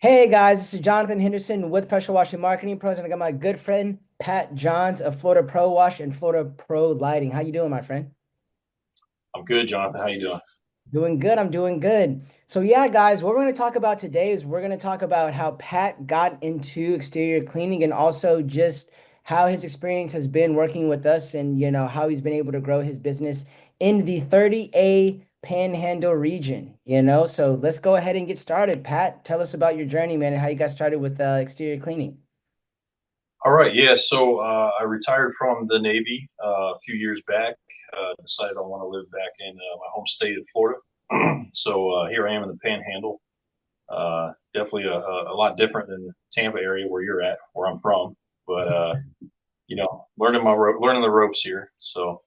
Hey guys, this is Jonathon Henderson with Pressure Washing Marketing Pros, and I got my good friend Pat Johns of Florida Pro Wash and Florida Pro Lighting. How you doing, my friend? I'm good, Jonathan. How you doing? Doing good. I'm doing good. So yeah, guys, what we're going to talk about today is we're going to talk about how Pat got into exterior cleaning and also just how his experience has been working with us and how he's been able to grow his business in the 30A Panhandle region. So let's go ahead and get started. Pat, tell us about your journey, man, and how you got started with exterior cleaning. All right, yeah. So I retired from the Navy a few years back. Decided I want to live back in my home state of Florida. So here I am in the Panhandle. Definitely a lot different than the Tampa area where you're at, where I'm from. But learning the ropes here. So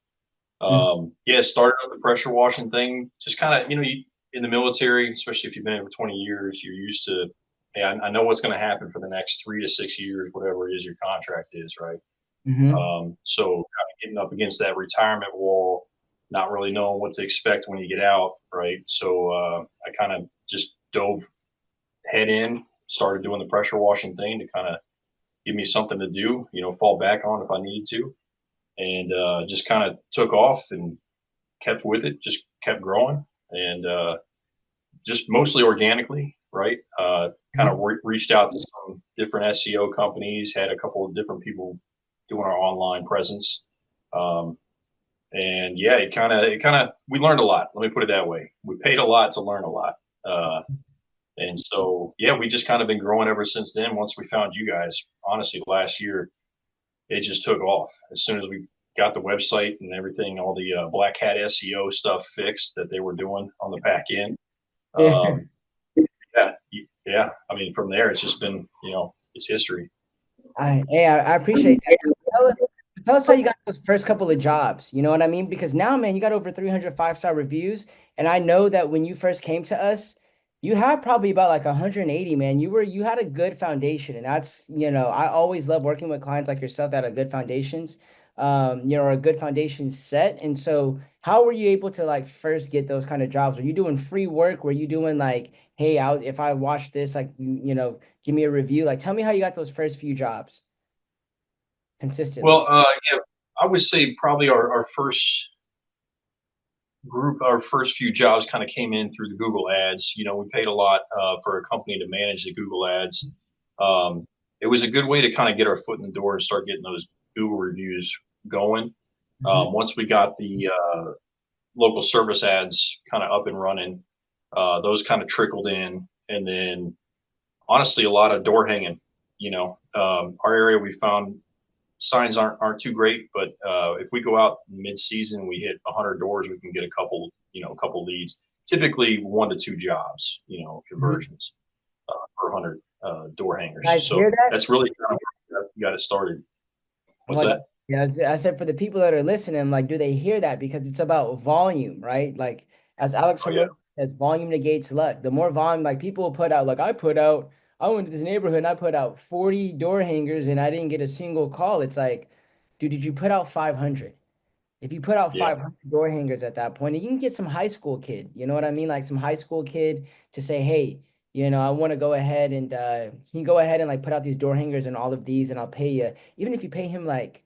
Mhm. yeah, started up the pressure washing thing. Just kind of in the military, especially if you've been in it for 20 years, you're used to. Hey, I know what's going to happen for the next 3 to 6 years, whatever it is your contract is, right? Mhm. So kind of getting up against that retirement wall, not really knowing what to expect when you get out, right? So I kind of just dove head in, started doing the pressure washing thing to kind of give me something to do, fall back on if I needed to, and just kind of took off and kept with it, just kept growing, and just mostly organically, right? Kind of Mhm. reached out to some different SEO companies, had a couple of different people doing our online presence. Um, and yeah, we learned a lot. Let me put it that way. We paid a lot to learn a lot. Uh, and so, yeah, we just kind of been growing ever since then. Once we found you guys, honestly, last year, it just took off. As soon as we got the website and everything, all the black hat SEO stuff fixed that they were doing on the back end. Yeah. Um, yeah, yeah. I mean, from there, it's just been, it's history. I appreciate that. So tell us how you got those first couple of jobs. You know what I mean? Because now, man, you got over 300 five-star reviews. And I know that when you first came to us, you had probably about like 180, man. You had a good foundation. And I always love working with clients like yourself that are good foundations, or a good foundation set. And so how were you able to like first get those kind of jobs? Were you doing free work? Were you doing like, hey, if I watch this, like, give me a review. Like, tell me how you got those first few jobs consistently. Well, yeah, I would say probably our first group, our first few jobs kind of came in through the Google ads. We paid a lot for a company to manage the Google ads. It was a good way to kind of get our foot in the door and start getting those Google reviews going. Hmm. Once we got the local service ads kind of up and running, those kind of trickled in. And then honestly, a lot of door hanging. Our area we found signs aren't too great, but if we go out mid season, we hit 100 doors, we can get a couple leads. Typically 1 to 2 jobs, Hmm. conversions per 100 door hangers. Guys, hear So that? that's really kind of where we got it started. I'm What's like, that? yeah, I said for the people that are listening, I'm like, do they hear that? Because it's about volume, right? Like, as Alex Oh yeah, Hormozy says, volume negates luck. The more volume, like people will put out, like I went to this neighborhood and I put out 40 door hangers and I didn't get a single call. It's like, dude, did you put out 500? If you put out yeah, 500 door hangers at that point, you can get some high school kid, you know what I mean? Like some high school kid to say, hey, I want to go ahead and can you go ahead and like put out these door hangers and all of these and I'll pay you. Even if you pay him like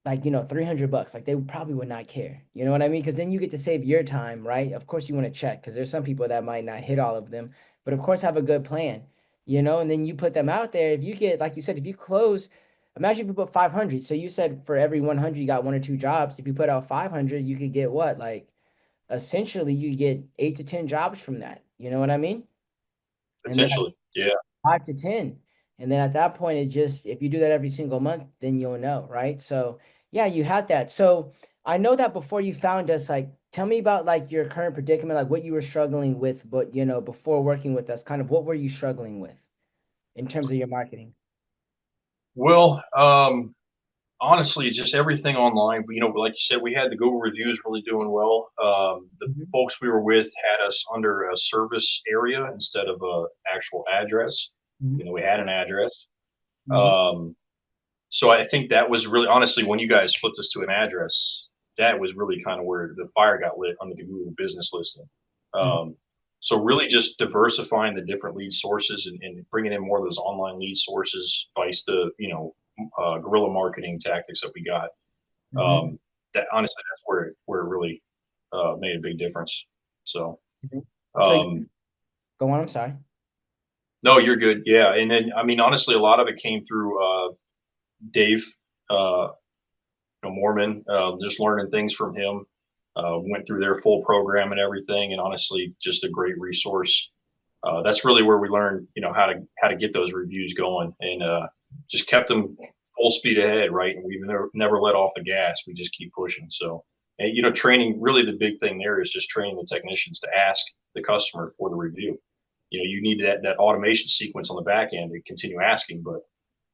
300 bucks, like they probably would not care. You know what I mean? Because then you get to save your time, right? Of course you want to check because there's some people that might not hit all of them, but of course have a good plan, and then you put them out there. If you get, like you said, if you close, imagine if you put 500. So you said for every 100 you got 1 or 2 jobs. If you put out 500, you could get what? Like essentially you get 8 to 10 jobs from that. You know what I mean? And then potentially. Yeah. 5 to 10. And then at that point, if you do that every single month, then you'll know, right? So yeah, you had that. So I know that before you found us, like, tell me about like your current predicament, like what you were struggling with, but before working with us, kind of what were you struggling with in terms of your marketing? Well, honestly, just everything online. Like you said, we had the Google reviews really doing well. The Mhm. folks we were with had us under a service area instead of a actual address. Mhm. We had an address. Mhm. Um, so I think that was really, honestly, when you guys flipped us to an address, that was really kind of where the fire got lit under the Google business listing. Mhm. Um, So really just diversifying the different lead sources and bringing in more of those online lead sources, vice the, guerrilla marketing tactics that we got. Mhm. Um, that honestly, that's where it really made a big difference. So, Mhm. So um, go on. I'm sorry. no, you're good. Yeah. And then, I mean, honestly, a lot of it came through Dave, uh, Mormon, just learning things from him. Went through their full program and everything, and honestly, just a great resource. That's really where we learned, how to get those reviews going, and just kept them full speed ahead, right? And we've never let off the gas. We just keep pushing. So, and training. Really, the big thing there is just training the technicians to ask the customer for the review. You need that automation sequence on the back end to continue asking, but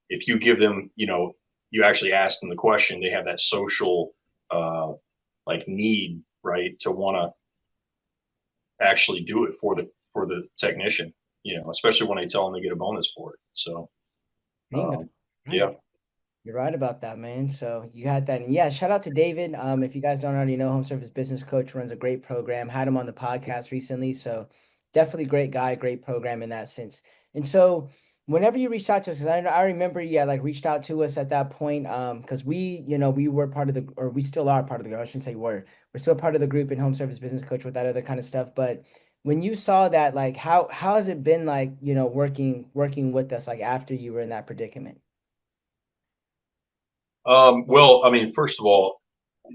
if you give them, you actually ask them the question, they have that social uh, like need, right, to want to actually do it for the technician, especially when they tell them they get a bonus for it. So Bingo. um, yeah. Right. You're right about that, man. So you had that. And yeah, shout out to David. If you guys don't already know, Home Service Business Coach runs a great program. Had him on the podcast recently. So definitely great guy, great program in that sense. And so whenever you reached out to us, because I remember you had like reached out to us at that point, because we were part of the, or we still are part of the group. I shouldn't say we're still part of the group in Home Service Business Coach with that other kind of stuff. But when you saw that, like how has it been like, working with us like after you were in that predicament? Well, I mean, first of all,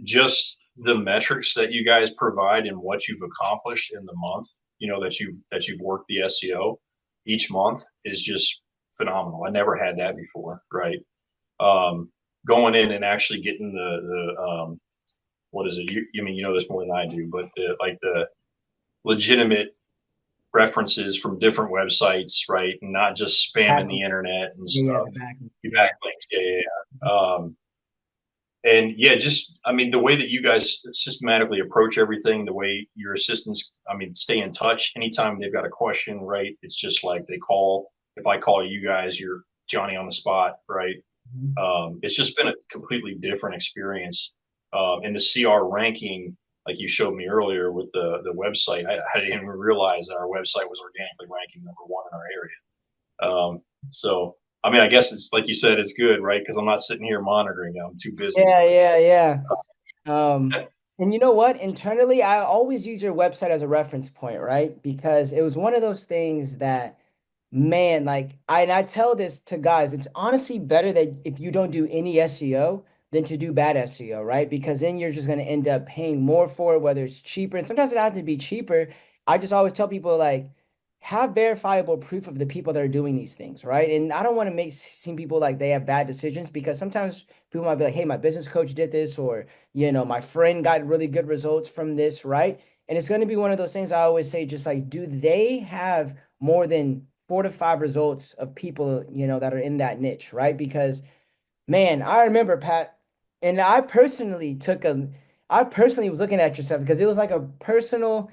just the metrics that you guys provide and what you've accomplished in the month, that you've worked the SEO each month is just phenomenal. I never had that before, right? um, Going in and actually getting the what is it? You mean, this more than I do, but the legitimate references from different websites, right? And not just spamming the Backlinks. internet and Yeah, stuff. the backlinks. Your Yeah. backlinks, yeah, yeah, yeah. And yeah, just I mean, the way that you guys systematically approach everything, the way your assistants, I mean, stay in touch anytime they've got a question, right? It's just like they call. If I call you guys, you're Johnny on the spot, right? Mhm. It's just been a completely different experience. And the CR ranking, like you showed me earlier with the website, I didn't even realize that our website was organically ranking #1 in our area. So, I mean, I guess it's like you said, it's good, right? Because I'm not sitting here monitoring. I'm too busy. Yeah, But yeah, yeah. And you know what? Internally, I always use your website as a reference point, right? Because it was one of those things that, man, like and I tell this to guys, it's honestly better that if you don't do any SEO than to do bad SEO, right? Because then you're just gonna end up paying more for it, whether it's cheaper. And sometimes it has to be cheaper. I just always tell people like have verifiable proof of the people that are doing these things, right? And I don't want to make seem people like they have bad decisions because sometimes people might be like, hey, my business coach did this, or my friend got really good results from this, right? And it's going to be one of those things I always say, just like, do they have more than 4 to 5 results of people, that are in that niche, right? Because man, I remember Pat, and I personally was looking at yourself because it's like a personal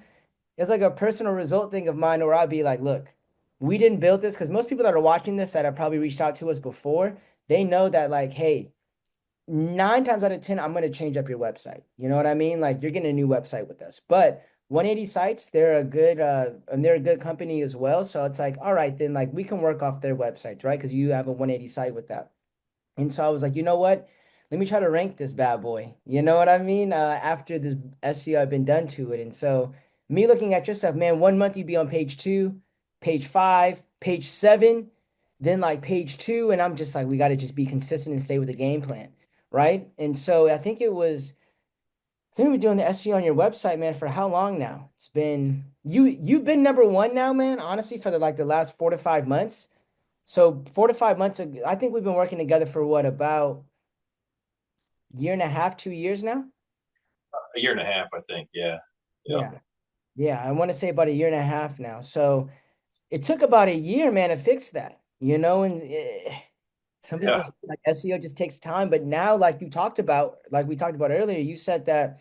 result thing of mine where I'd be like, look, we didn't build this because most people that are watching this that have probably reached out to us before, they know that like, hey, 9 times out of 10, I'm gonna change up your website. You know what I mean? Like you're getting a new website with us. But 180 sites, they're a good company as well. So it's like, all right, then like we can work off their websites, right? Because you have a 180 site with that. And so I was like, you know what? Let me try to rank this bad boy. You know what I mean? After this SEO I've been done to it. And so me looking at your stuff, man, 1 month you'd be on page 2, page 5, page 7, then like page 2. And I'm just like, we got to just be consistent and stay with the game plan. Right. And so I think we've been doing the SEO on your website, man, for how long now? You've been #1 now, man, honestly, for the last 4 to 5 months. So 4 to 5 months ago, I think we've been working together for what, about year and a half, 2 years now? a year and a half, I think. Yeah. Yep. Yeah. Yeah. I want to say about a year and a half now. So it took about a year, man, to fix that, and some people Yeah. say, like SEO just takes time, but now, like we talked about earlier, you said that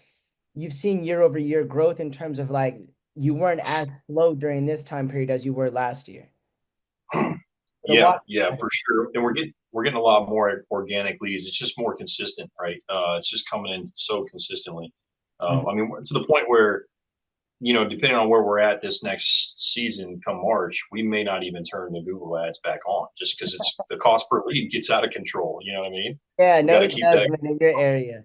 you've seen year over year growth in terms of like you weren't as slow during this time period as you were last year. But a Yeah, lot. yeah, for sure. And we're getting a lot more organic leads. It's just more consistent, right? It's just coming in so consistently. Mhm. I mean, to the point where depending on where we're at this next season come March, we may not even turn the Google ads back on just because it's the cost per lead gets out of control. You know what I mean? Yeah, We no, got to it keep does, that. man, in your area.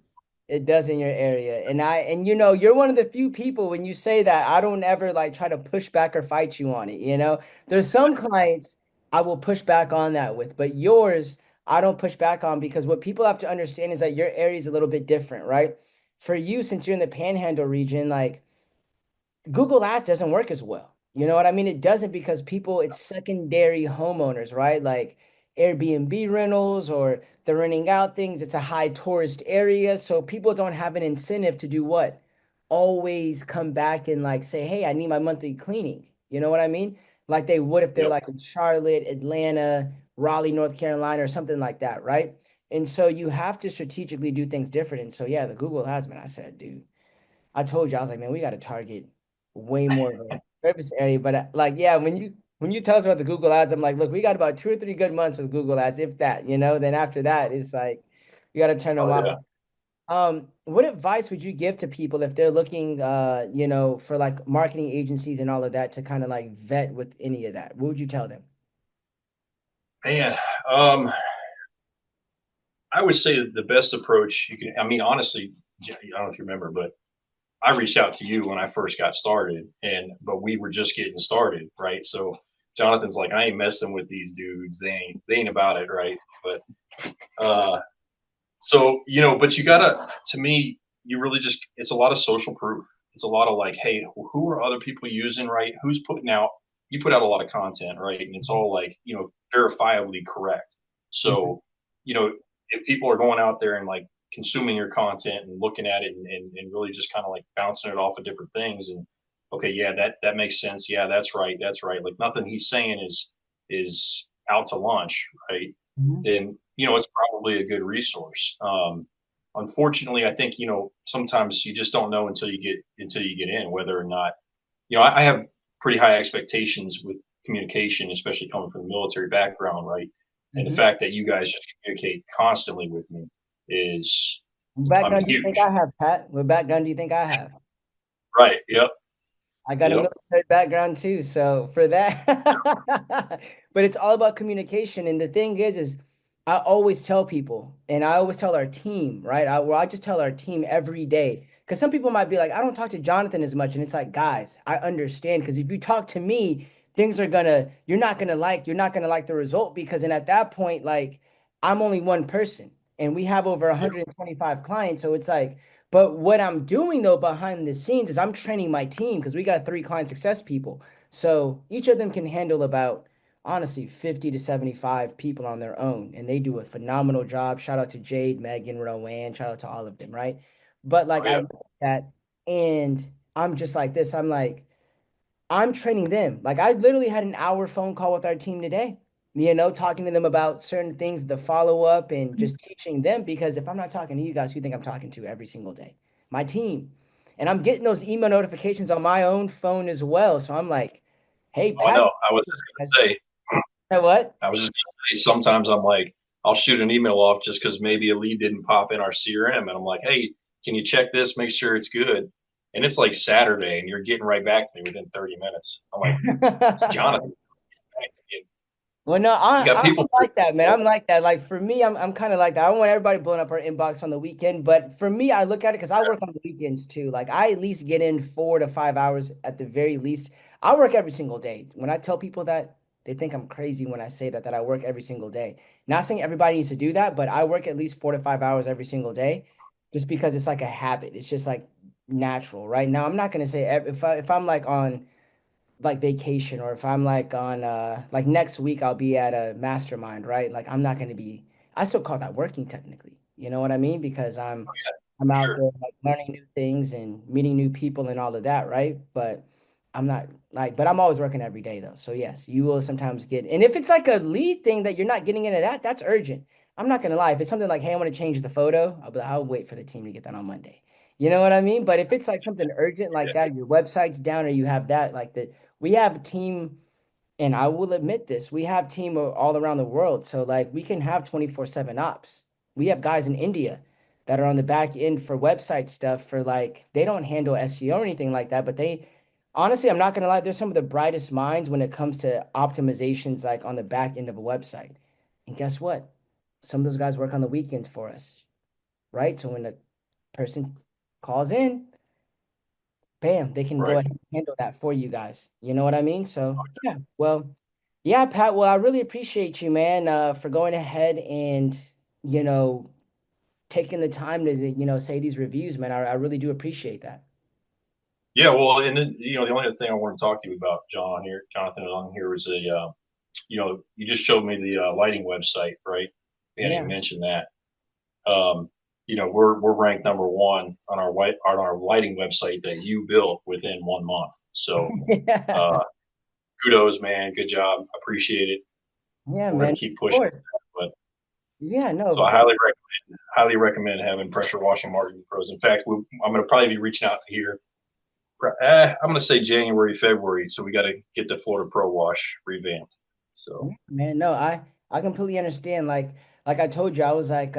It does in your area. And you're one of the few people when you say that, I don't ever like try to push back or fight you on it. There's some clients I will push back on that with, but yours I don't push back on because what people have to understand is that your area is a little bit different, right? For you, since you're in the Panhandle region, like Google Ads doesn't work as well. You know what I mean? It doesn't because it's secondary homeowners, right? Like Airbnb rentals or they're renting out things. It's a high tourist area. So people don't have an incentive to do what? Always come back and like say, hey, I need my monthly cleaning. You know what I mean? Like they would if they're Yep. like in Charlotte, Atlanta, Raleigh, North Carolina, or something like that, right? And so you have to strategically do things different. And so, yeah, the Google Ads, man, I said, dude. I told you, I was like, man, we got to target way more of a service area. But like, yeah, when you tell us about the Google ads, I'm like, look, we got about 2 or 3 good months with Google ads, if that. Then after that, it's like you got to turn them Oh off. yeah. What advice would you give to people if they're looking, for like marketing agencies and all of that to kind of like vet with any of that? What would you tell them? Man, um, I would say that the best approach you can. I mean, honestly, I don't know if you remember, but I reached out to you when I first got started, but we were just getting started, right? So Jonathan's like, I ain't messing with these dudes. They ain't about it, right? But uh, but you gotta. To me, you really just it's a lot of social proof. It's a lot of like, hey, who are other people using, right? Who's putting out? You put out a lot of content, right? And it's all like verifiably correct. Mhm. So you know if people are going out there and like consuming your content and looking at it and really just kind of like bouncing it off of different things and okay, yeah, that makes sense. Yeah, that's right. Like nothing he's saying is out to lunch, right? Mhm. Then it's probably a good resource. Unfortunately, I think sometimes you just don't know until you get in whether or not I have pretty high expectations with communication, especially coming from the military background, right? And the Mhm. fact that you guys just communicate constantly with me is, What I mean, background do you think huge. I have, Pat? What background do you think I have? Right. Yep. I got a Yep. military background too, so for that, but it's all about communication. And the thing is I always tell people, and I always tell our team, right? I just tell our team every day, because some people might be like, I don't talk to Jonathan as much, and it's like, guys, I understand, because if you talk to me, you're not gonna like the result, because then at that point, like, I'm only one person, and we have over Yep. 125 clients, so it's like. But what I'm doing though behind the scenes is I'm training my team because we got 3 client success people. So each of them can handle about honestly 50 to 75 people on their own. And they do a phenomenal job. Shout out to Jade, Megan, Rowan, shout out to all of them, right? But like Oh I yeah. look at that and I'm just like this. I'm like, I'm training them. Like I literally had an hour phone call with our team today, talking to them about certain things, the follow up and just teaching them because if I'm not talking to you guys, who think I'm talking to every single day? My team. And I'm getting those email notifications on my own phone as well. So I'm like, hey, Oh, I Pat, know. I was just gonna say. what? I was just gonna say. Sometimes I'm like, I'll shoot an email off just because maybe a lead didn't pop in our CRM, and I'm like, hey, can you check this? Make sure it's good. And it's like Saturday, and you're getting right back to me within 30 minutes. I'm like, it's Jonathan. Well, no, You got I'm people. like that, man. I'm like that. Like for me, I'm kind of like that. I don't want everybody blowing up our inbox on the weekend, but for me, I look at it because I work on the weekends too. Like I at least get in 4 to 5 hours at the very least. I work every single day. When I tell people that, they think I'm crazy when I say that I work every single day. Not saying everybody needs to do that, but I work at least 4 to 5 hours every single day, just because it's like a habit. It's just like natural, right? Now, I'm not gonna say if I'm like on like vacation or if I'm like on like next week I'll be at a mastermind, right? Like I'm not gonna be I still call that working technically. You know what I mean? Because I'm out Sure. there like learning new things and meeting new people and all of that, right? But I'm not like but I'm always working every day though. So yes, you will sometimes get and if it's like a lead thing that you're not getting into that, that's urgent. I'm not gonna lie. If it's something like, hey, I want to change the photo, I'll wait for the team to get that on Monday. You know what I mean? But if it's like something urgent like that, your website's down or you have that, like the we have a team, and I will admit this, we have team all around the world. So like we can have 24/7 ops. We have guys in India that are on the back end for website stuff for like they don't handle SEO or anything like that, but honestly, I'm not gonna lie, there's some of the brightest minds when it comes to optimizations like on the back end of a website. And guess what? Some of those guys work on the weekends for us, right? So when the person calls in, bam, they can go Right. ahead and handle that for you guys. You know what I mean? So yeah, well, yeah, Pat, well, I really appreciate you, man, for going ahead and, you know, taking the time to, say these reviews, man. I really do appreciate that. Yeah. Well, and then the only other thing I want to talk to you about, Jonathan, on here was you just showed me the lighting website, right? We hadn't even Yeah. mentioned that. Um, we're ranked number one on our lighting website that you built within 1 month. So Yeah. uh, kudos, man. Good job. Appreciate it. Yeah, We're man. gonna Of keep pushing. course. But Yeah, no, so of I course. highly recommend having pressure washing marketing pros. In fact, I'm gonna probably be reaching out to here. I'm gonna say January, February. So we got to get the Florida Pro Wash revamped. Yeah, So man, no, I completely understand. Like I told you, I was like,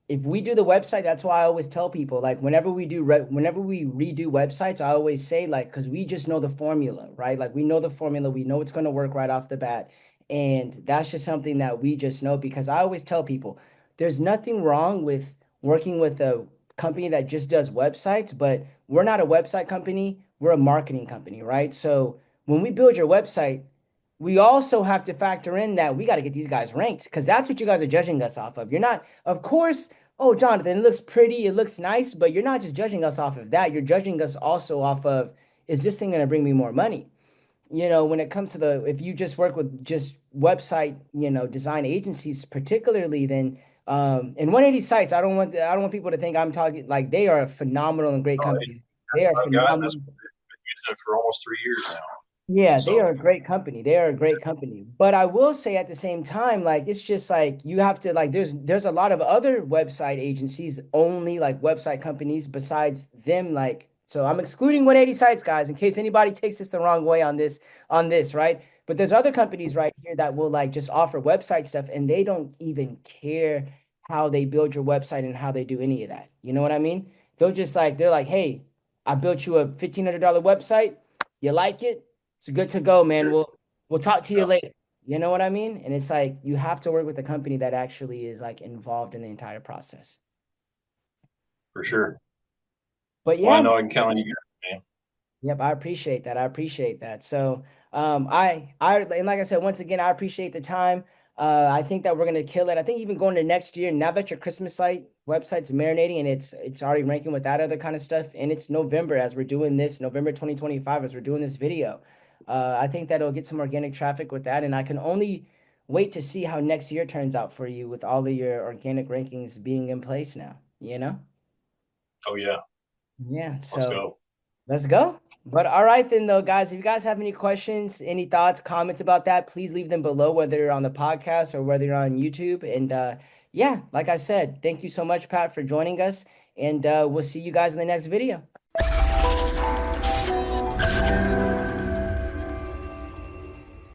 if we do the website, that's why I always tell people, like, whenever we redo websites, I always say, like, because we just know the formula, right? Like, we know the formula, we know it's going to work right off the bat, and that's just something that we just know. Because I always tell people, there's nothing wrong with working with a company that just does websites, but we're not a website company, we're a marketing company, right? So when we build your website, we also have to factor in that we got to get these guys ranked because that's what you guys are judging us off of. You're not, of course, oh, Jonathan, it looks pretty, it looks nice, but you're not just judging us off of that. You're judging us also off of, is this thing going to bring me more money? When it comes to if you just work with just website, design agencies particularly, then in 180 sites, I don't want people to think I'm talking like they are a phenomenal and great company. They are I've got that's phenomenal. been using it for almost 3 years now. Yeah, they So are a great company. They are a great company. But I will say at the same time, like it's just like you have to like there's a lot of other website agencies, only like website companies besides them. Like, so I'm excluding 180 sites, guys, in case anybody takes this the wrong way on this, right? But there's other companies right here that will like just offer website stuff and they don't even care how they build your website and how they do any of that. You know what I mean? They're like, hey, I built you a $1,500 website. You like it? It's good to go, man. We'll talk to you yeah, later. You know what I mean? And it's like you have to work with a company that actually is like involved in the entire process. for Yeah. sure. But Well, I yeah, know I can count on you guys, man. yep, I appreciate that. I appreciate that. So, and like I said, once again, I appreciate the time. I think that we're gonna kill it. I think even going to next year, now that your Christmas site website's marinating and it's already ranking with that other kind of stuff, and it's November as we're doing this, November 2025 as we're doing this video. I think that it'll get some organic traffic with that, and I can only wait to see how next year turns out for you with all of your organic rankings being in place now, you know? Oh yeah, Yeah, let's so. go. Let's go. But all right then though, guys, if you guys have any questions, any thoughts, comments about that, please leave them below, whether you're on the podcast or whether you're on YouTube. And yeah, like I said, thank you so much, Pat, for joining us. And we'll see you guys in the next video.